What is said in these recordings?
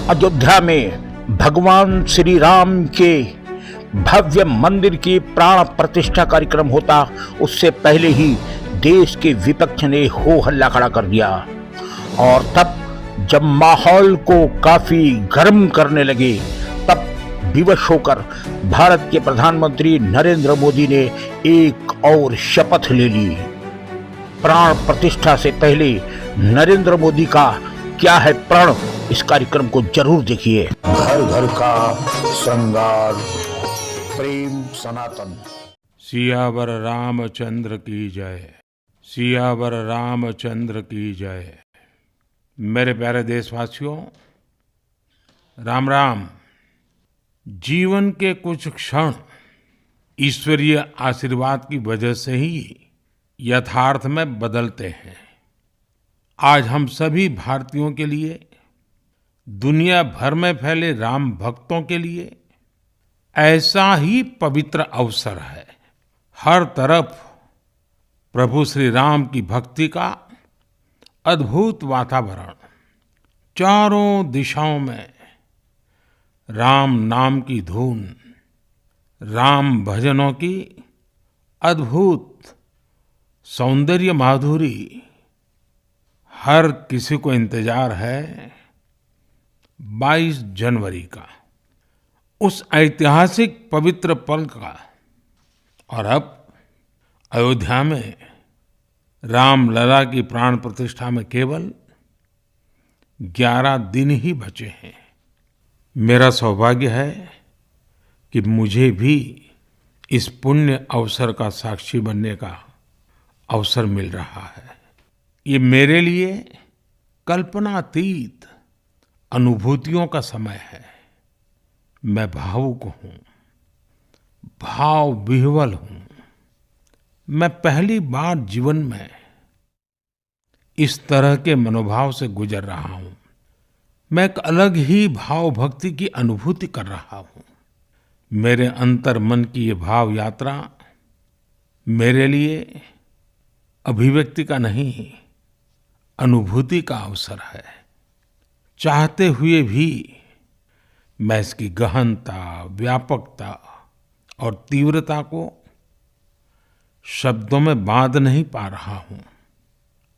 अयोध्या में भगवान श्री राम के भव्य मंदिर की प्राण प्रतिष्ठा कार्यक्रम होता, उससे पहले ही देश के विपक्ष ने हो हल्ला खड़ा कर दिया। और तब जब माहौल को काफी गर्म करने लगे, तब विवश होकर भारत के प्रधानमंत्री नरेंद्र मोदी ने एक और शपथ ले ली। प्राण प्रतिष्ठा से पहले नरेंद्र मोदी का क्या है प्रण, इस कार्यक्रम को जरूर देखिए। घर घर का श्रृंगार, प्रेम सनातन। सियावर रामचंद्र की जय, सियावर रामचंद्र की जय। मेरे प्यारे देशवासियों, राम राम। जीवन के कुछ क्षण ईश्वरीय आशीर्वाद की वजह से ही यथार्थ में बदलते हैं। आज हम सभी भारतीयों के लिए, दुनिया भर में फैले राम भक्तों के लिए ऐसा ही पवित्र अवसर है। हर तरफ प्रभु श्री राम की भक्ति का अद्भुत वातावरण, चारों दिशाओं में राम नाम की धुन, राम भजनों की अद्भुत सौंदर्य माधुरी। हर किसी को इंतजार है 22 जनवरी का, उस ऐतिहासिक पवित्र पल का। और अब अयोध्या में रामलला की प्राण प्रतिष्ठा में केवल 11 दिन ही बचे हैं। मेरा सौभाग्य है कि मुझे भी इस पुण्य अवसर का साक्षी बनने का अवसर मिल रहा है। ये मेरे लिए कल्पनातीत अनुभूतियों का समय है। मैं भावुक हूँ, भाव विह्वल हूँ। मैं पहली बार जीवन में इस तरह के मनोभाव से गुजर रहा हूँ। मैं एक अलग ही भाव भक्ति की अनुभूति कर रहा हूँ। मेरे अंतर मन की ये भाव यात्रा मेरे लिए अभिव्यक्ति का नहीं, अनुभूति का अवसर है। चाहते हुए भी मैं इसकी गहनता, व्यापकता और तीव्रता को शब्दों में बांध नहीं पा रहा हूं।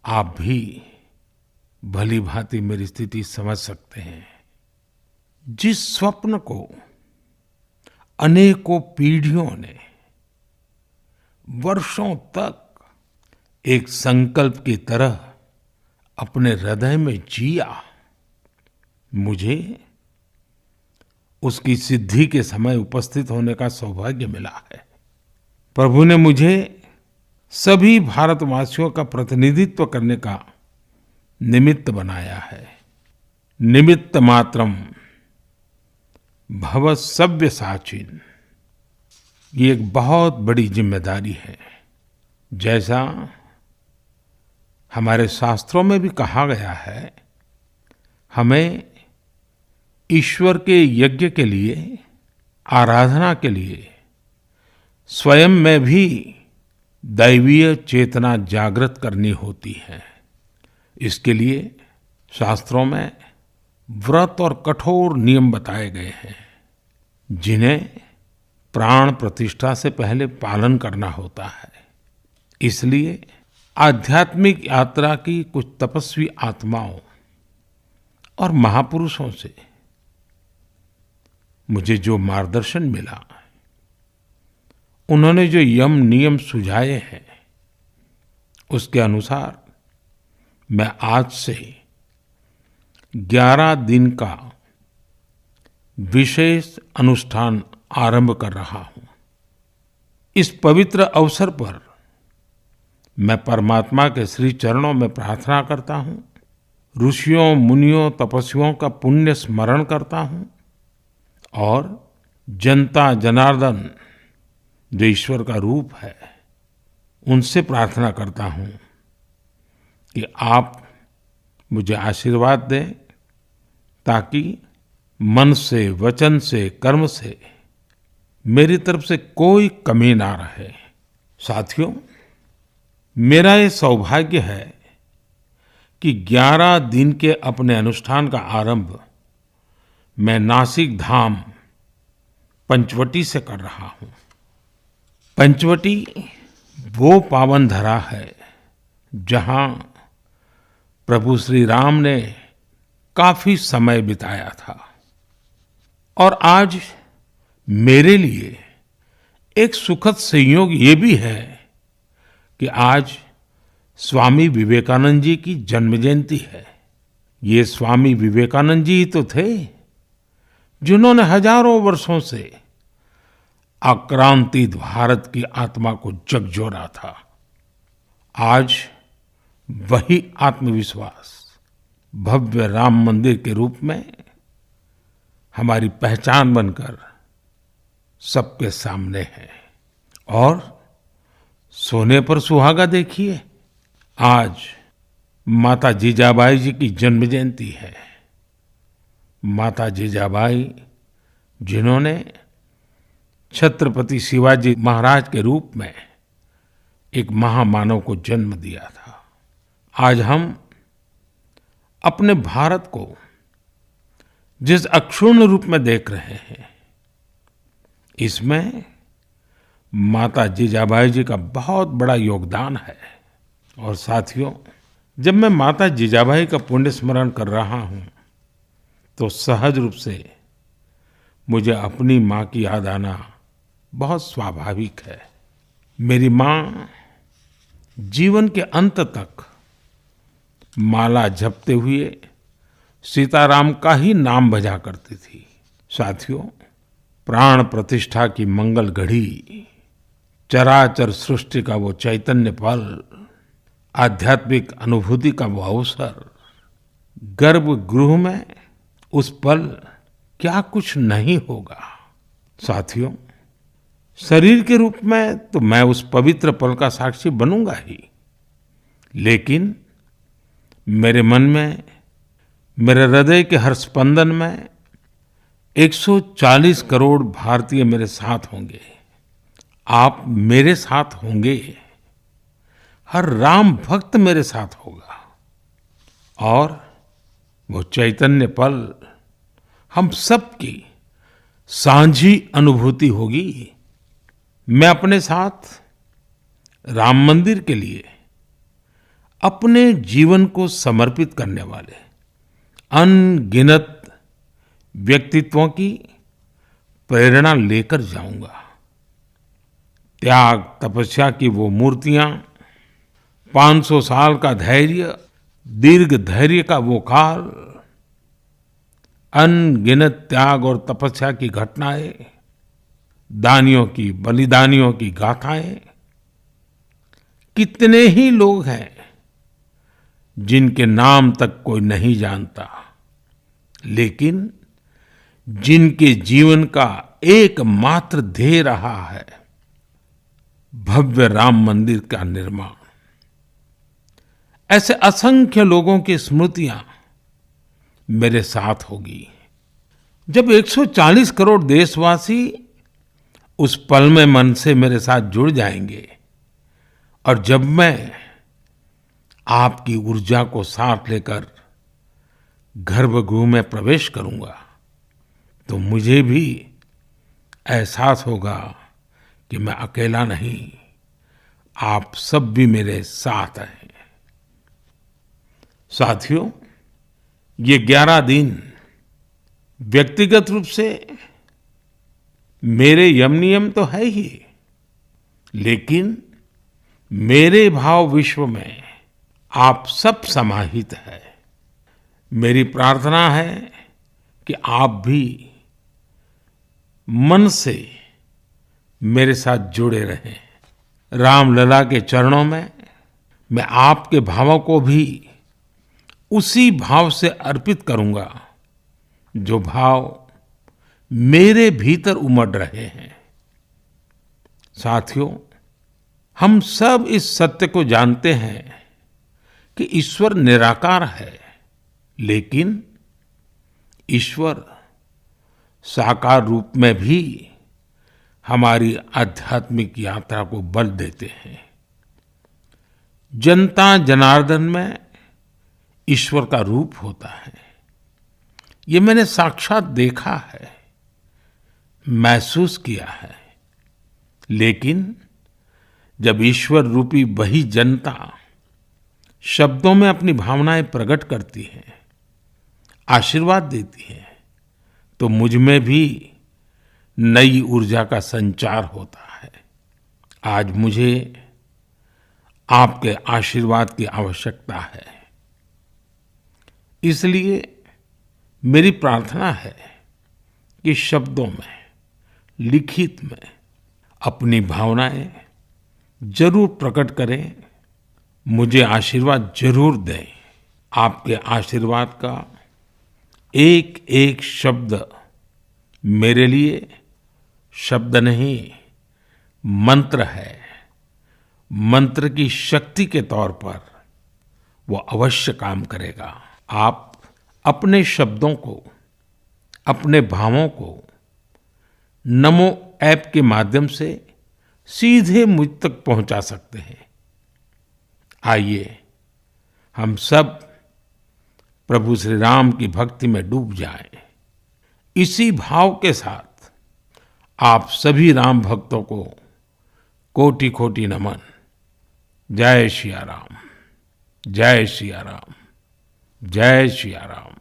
आप भी भली भांति मेरी स्थिति समझ सकते हैं। जिस स्वप्न को अनेकों पीढ़ियों ने वर्षों तक एक संकल्प की तरह अपने हृदय में जिया, मुझे उसकी सिद्धि के समय उपस्थित होने का सौभाग्य मिला है। प्रभु ने मुझे सभी भारतवासियों का प्रतिनिधित्व करने का निमित्त बनाया है। निमित्त मात्रम भव सव्यसाचिन, ये एक बहुत बड़ी जिम्मेदारी है। जैसा हमारे शास्त्रों में भी कहा गया है, हमें ईश्वर के यज्ञ के लिए, आराधना के लिए स्वयं में भी दैवीय चेतना जागृत करनी होती है। इसके लिए शास्त्रों में व्रत और कठोर नियम बताए गए हैं, जिन्हें प्राण प्रतिष्ठा से पहले पालन करना होता है। इसलिए आध्यात्मिक यात्रा की कुछ तपस्वी आत्माओं और महापुरुषों से मुझे जो मार्गदर्शन मिला, उन्होंने जो यम नियम सुझाए हैं, उसके अनुसार मैं आज से 11 दिन का विशेष अनुष्ठान आरंभ कर रहा हूं। इस पवित्र अवसर पर मैं परमात्मा के श्री चरणों में प्रार्थना करता हूं, ऋषियों, मुनियों, तपस्वियों का पुण्य स्मरण करता हूं और जनता जनार्दन, जो ईश्वर का रूप है, उनसे प्रार्थना करता हूं कि आप मुझे आशीर्वाद दें, ताकि मन से, वचन से, कर्म से मेरी तरफ से कोई कमी ना रहे। साथियों, मेरा ये सौभाग्य है कि 11 दिन के अपने अनुष्ठान का आरंभ मैं नासिक धाम पंचवटी से कर रहा हूं। पंचवटी वो पावन धरा है जहां प्रभु श्री राम ने काफी समय बिताया था। और आज मेरे लिए एक सुखद संयोग ये भी है कि आज स्वामी विवेकानंद जी की जन्म जयंती है। ये स्वामी विवेकानंद जी तो थे जिन्होंने हजारों वर्षों से आक्रांतित भारत की आत्मा को झकझोरा था। आज वही आत्मविश्वास भव्य राम मंदिर के रूप में हमारी पहचान बनकर सबके सामने है। और सोने पर सुहागा देखिए, आज माता जीजाबाई जी की जन्म जयंती है। माता जीजाबाई जिन्होंने छत्रपति शिवाजी महाराज के रूप में एक महामानव को जन्म दिया था। आज हम अपने भारत को जिस अक्षुण्ण रूप में देख रहे हैं, इसमें माता जीजाबाई जी का बहुत बड़ा योगदान है। और साथियों, जब मैं माता जीजाबाई का पुण्य स्मरण कर रहा हूं तो सहज रूप से मुझे अपनी माँ की याद आना बहुत स्वाभाविक है। मेरी माँ जीवन के अंत तक माला जपते हुए सीताराम का ही नाम भजा करती थी। साथियों, प्राण प्रतिष्ठा की मंगल घड़ी, चराचर सृष्टि का वो चैतन्य पल, आध्यात्मिक अनुभूति का वो अवसर, गर्भगृह में उस पल क्या कुछ नहीं होगा। साथियों, शरीर के रूप में तो मैं उस पवित्र पल का साक्षी बनूंगा ही, लेकिन मेरे मन में, मेरे हृदय के हर स्पंदन में 140 करोड़ भारतीय मेरे साथ होंगे। आप मेरे साथ होंगे, हर राम भक्त मेरे साथ होगा। और वो चैतन्य पल हम सबकी साझी अनुभूति होगी। मैं अपने साथ राम मंदिर के लिए अपने जीवन को समर्पित करने वाले अनगिनत व्यक्तित्वों की प्रेरणा लेकर जाऊंगा। त्याग तपस्या की वो मूर्तियां, 500 साल का धैर्य, दीर्घ धैर्य का वो काल, अनगिनत त्याग और तपस्या की घटनाएं, दानियों की, बलिदानियों की गाथाएं। कितने ही लोग हैं जिनके नाम तक कोई नहीं जानता, लेकिन जिनके जीवन का एकमात्र ध्येय रहा है भव्य राम मंदिर का निर्माण। ऐसे असंख्य लोगों की स्मृतियां मेरे साथ होगी। जब 140 करोड़ देशवासी उस पल में मन से मेरे साथ जुड़ जाएंगे और जब मैं आपकी ऊर्जा को साथ लेकर गर्भगृह में प्रवेश करूंगा तो मुझे भी एहसास होगा कि मैं अकेला नहीं, आप सब भी मेरे साथ हैं। साथियों, ये 11 दिन व्यक्तिगत रूप से मेरे यम नियम तो है ही, लेकिन मेरे भाव विश्व में आप सब समाहित है। मेरी प्रार्थना है कि आप भी मन से मेरे साथ जुड़े रहें। रामलला के चरणों में मैं आपके भावों को भी उसी भाव से अर्पित करूंगा जो भाव मेरे भीतर उमड़ रहे हैं। साथियों, हम सब इस सत्य को जानते हैं कि ईश्वर निराकार है, लेकिन ईश्वर साकार रूप में भी हमारी आध्यात्मिक यात्रा को बल देते हैं। जनता जनार्दन में ईश्वर का रूप होता है। ये मैंने साक्षात देखा है, महसूस किया है। लेकिन जब ईश्वर रूपी वही जनता शब्दों में अपनी भावनाएं प्रकट करती है, आशीर्वाद देती है, तो मुझ में भी नई ऊर्जा का संचार होता है। आज मुझे आपके आशीर्वाद की आवश्यकता है। इसलिए मेरी प्रार्थना है कि शब्दों में, लिखित में अपनी भावनाएं जरूर प्रकट करें, मुझे आशीर्वाद जरूर दें। आपके आशीर्वाद का एक एक शब्द मेरे लिए शब्द नहीं, मंत्र है। मंत्र की शक्ति के तौर पर वो अवश्य काम करेगा। आप अपने शब्दों को, अपने भावों को नमो ऐप के माध्यम से सीधे मुझ तक पहुंचा सकते हैं। आइए हम सब प्रभु श्री राम की भक्ति में डूब जाएं। इसी भाव के साथ आप सभी राम भक्तों को कोटि कोटि नमन। जय सिया राम, जय सिया राम, जय सिया राम।